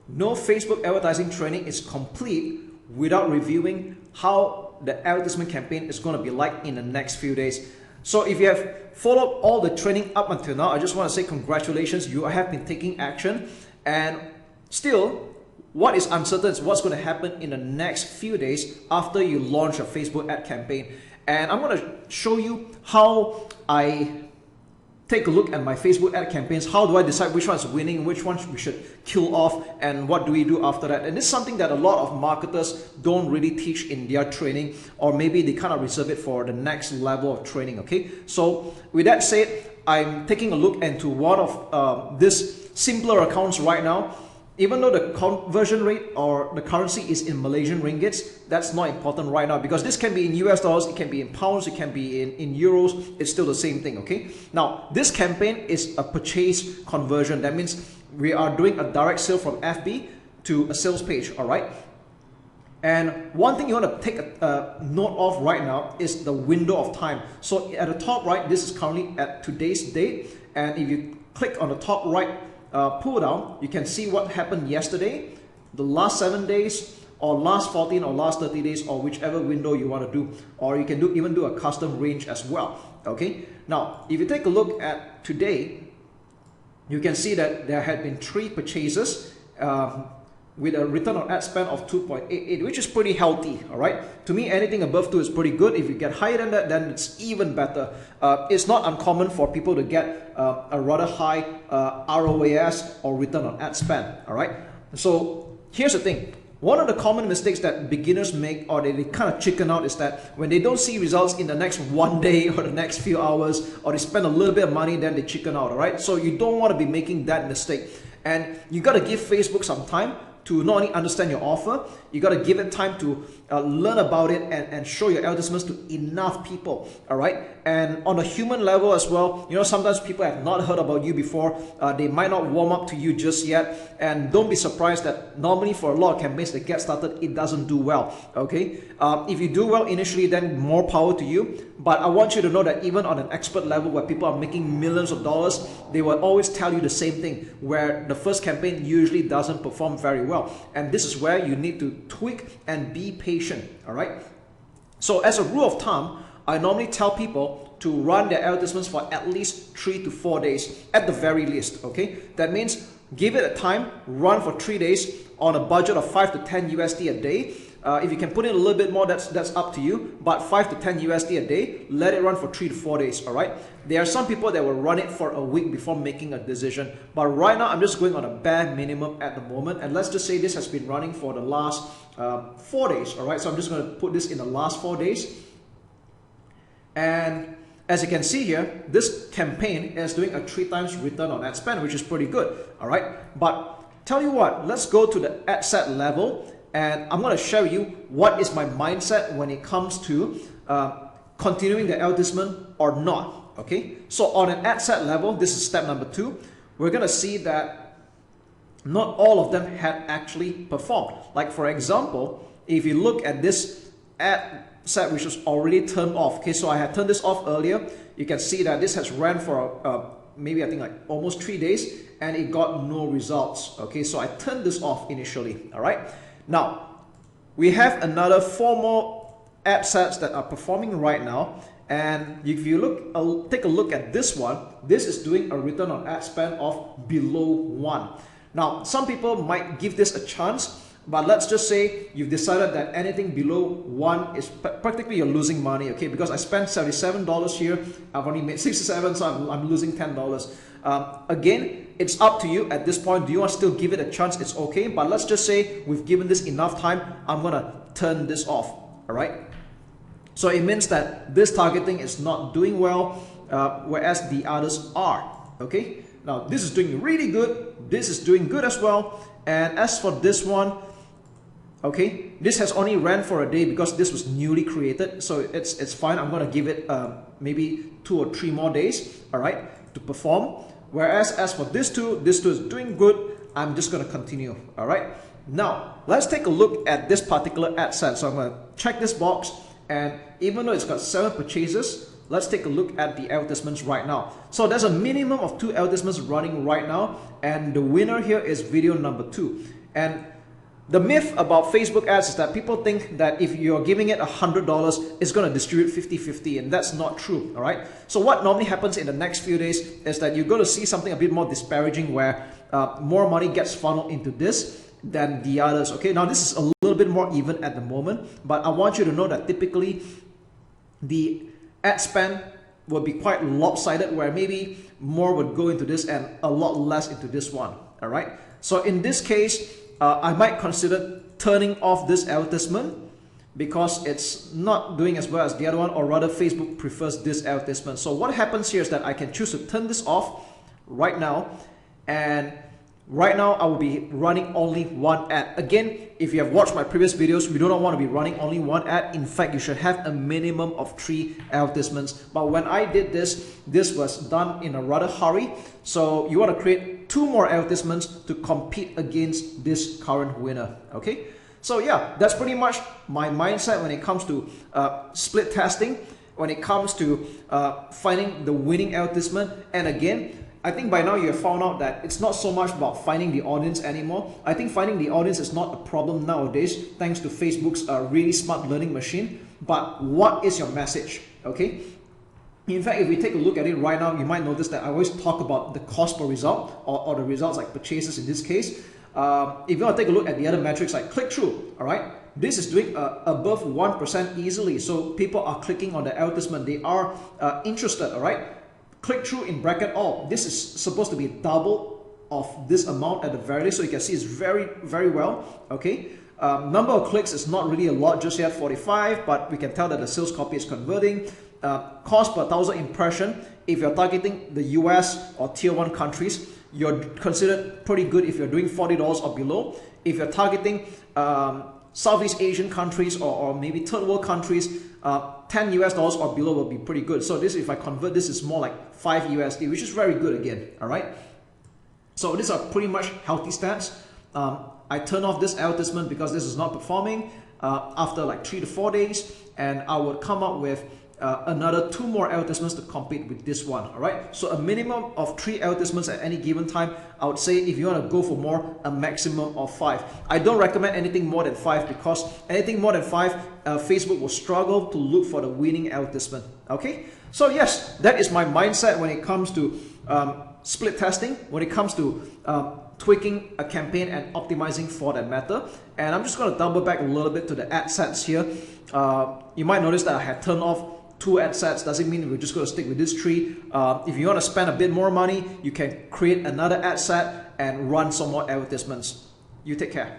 no Facebook advertising training is complete without reviewing how the advertisement campaign is going to be like in the next few days. So if you have followed all the training up until now, I just want to say congratulations, you have been taking action. And still, what is uncertain is what's going to happen in the next few days after you launch a Facebook ad campaign. And I'm going to show you how I take a look at my Facebook ad campaigns. How do I decide which one's winning, which ones we should kill off, and what do we do after that? And this is something that a lot of marketers don't really teach in their training, or maybe they kind of reserve it for the next level of training, okay? So with that said, I'm taking a look into one of these simpler accounts right now. Even though the conversion rate or the currency is in Malaysian ringgits, that's not important right now, because this can be in US dollars, it can be in pounds, it can be in euros, it's still the same thing, okay? Now, this campaign is a purchase conversion. That means we are doing a direct sale from FB to a sales page, all right? And one thing you want to take a note of right now is the window of time. So at the top right, this is currently at today's date. And if you click on the top right pull down, you can see what happened yesterday, the last 7 days, or last 14 or last 30 days, or whichever window you want to do. Or you can even do a custom range as well, okay? Now, if you take a look at today, you can see that there had been 3 purchases with a return on ad spend of 2.88, which is pretty healthy, all right? To me, anything above 2 is pretty good. If you get higher than that, then it's even better. It's not uncommon for people to get a rather high ROAS, or return on ad spend, all right? So here's the thing. One of the common mistakes that beginners make, or they kind of chicken out, is that when they don't see results in the next 1 day or the next few hours, or they spend a little bit of money, then they chicken out, all right? So you don't want to be making that mistake. And you got to give Facebook some time to not only understand your offer, you got to give it time to learn about it and show your advertisements to enough people, all right? And on a human level as well, you know, sometimes people have not heard about you before. They might not warm up to you just yet. And don't be surprised that normally for a lot of campaigns that get started, it doesn't do well, okay? If you do well initially, then more power to you. But I want you to know that even on an expert level where people are making millions of dollars, they will always tell you the same thing, where the first campaign usually doesn't perform very well. And this is where you need to tweak and be patient, all right? So as a rule of thumb, I normally tell people to run their advertisements for at least 3 to 4 days at the very least, okay? That means give it a time, run for 3 days on a budget of 5 to 10 USD a day. If you can put in a little bit more, that's up to you, but 5 to 10 USD a day, let it run for 3 to 4 days, all right? There are some people that will run it for a week before making a decision, but right now I'm just going on a bare minimum at the moment, and let's just say this has been running for the last 4 days, all right? So I'm just going to put this in the last 4 days. And as you can see here, this campaign is doing a 3 times return on ad spend, which is pretty good, all right? But tell you what, let's go to the ad set level, and I'm going to show you what is my mindset when it comes to continuing the advertisement or not, okay? So on an ad set level, this is step number 2. We're going to see that not all of them had actually performed. Like for example, if you look at this ad set which was already turned off, okay, so I had turned this off earlier, you can see that this has ran for maybe I think like almost 3 days, and it got no results, okay? So I turned this off initially, all right? Now, we have another 4 more ad sets that are performing right now, and if you look, take a look at this one, this is doing a return on ad spend of below 1. Now, some people might give this a chance, but let's just say you've decided that anything below 1 is practically you're losing money, okay? Because I spent $77 here, I've only made 67, so I'm losing $10. Again, it's up to you at this point. Do you want to still give it a chance? It's okay, but let's just say we've given this enough time. I'm gonna turn this off, all right? So it means that this targeting is not doing well, whereas the others are, okay? Now this is doing really good, this is doing good as well, and as for this one, okay, this has only ran for a day because this was newly created, so it's fine. I'm gonna give it maybe 2 or 3 more days, all right, to perform. Whereas as for this two is doing good. I'm just going to continue, all right? Now, let's take a look at this particular ad set. So I'm going to check this box, and even though it's got 7 purchases, let's take a look at the advertisements right now. So there's a minimum of 2 advertisements running right now, and the winner here is video number 2. And the myth about Facebook ads is that people think that if you're giving it $100, it's going to distribute 50-50, and that's not true, all right? So what normally happens in the next few days is that you're going to see something a bit more disparaging where more money gets funneled into this than the others, okay? Now, this is a little bit more even at the moment, but I want you to know that typically the ad spend will be quite lopsided, where maybe more would go into this and a lot less into this one, all right? So in this case, I might consider turning off this advertisement because it's not doing as well as the other one, or rather Facebook prefers this advertisement. So what happens here is that I can choose to turn this off right now, and right now I will be running only one ad. Again, if you have watched my previous videos, we do not want to be running only one ad. In fact, you should have a minimum of 3 advertisements. But when I did this, this was done in a rather hurry. So you want to create 2 more advertisements to compete against this current winner, okay? So yeah, that's pretty much my mindset when it comes to split testing, when it comes to finding the winning advertisement. And again, I think by now you have found out that it's not so much about finding the audience anymore. I think finding the audience is not a problem nowadays, thanks to Facebook's really smart learning machine. But what is your message, okay? In fact, if we take a look at it right now, you might notice that I always talk about the cost per result, or the results like purchases in this case. If you want to take a look at the other metrics like click-through, all right? This is doing above 1% easily. So people are clicking on the advertisement. They are interested, all right? Click-through in bracket all. This is supposed to be double of this amount at the very least. So you can see it's very, very well, okay? Number of clicks is not really a lot just yet, 45, but we can tell that the sales copy is converting. Cost per 1,000 impression, if you're targeting the US or tier 1 countries, you're considered pretty good if you're doing $40 or below. If you're targeting Southeast Asian countries or maybe third world countries, $10 US or below will be pretty good. So this, if I convert, this is more like 5 USD, which is very good again, all right? So these are pretty much healthy stats. I turn off this advertisement because this is not performing after like 3 to 4 days, and I would come up with another 2 more advertisements to compete with this one, all right? So a minimum of 3 advertisements at any given time. I would say if you want to go for more, a maximum of 5. I don't recommend anything more than 5, because anything more than 5, Facebook will struggle to look for the winning advertisement, okay? So yes, that is my mindset when it comes to split testing, when it comes to tweaking a campaign and optimizing for that matter. And I'm just going to double back a little bit to the ad sets here. You might notice that I had turned off 2 ad sets. Doesn't mean we're just going to stick with this 3. If you want to spend a bit more money, you can create another ad set and run some more advertisements. You take care.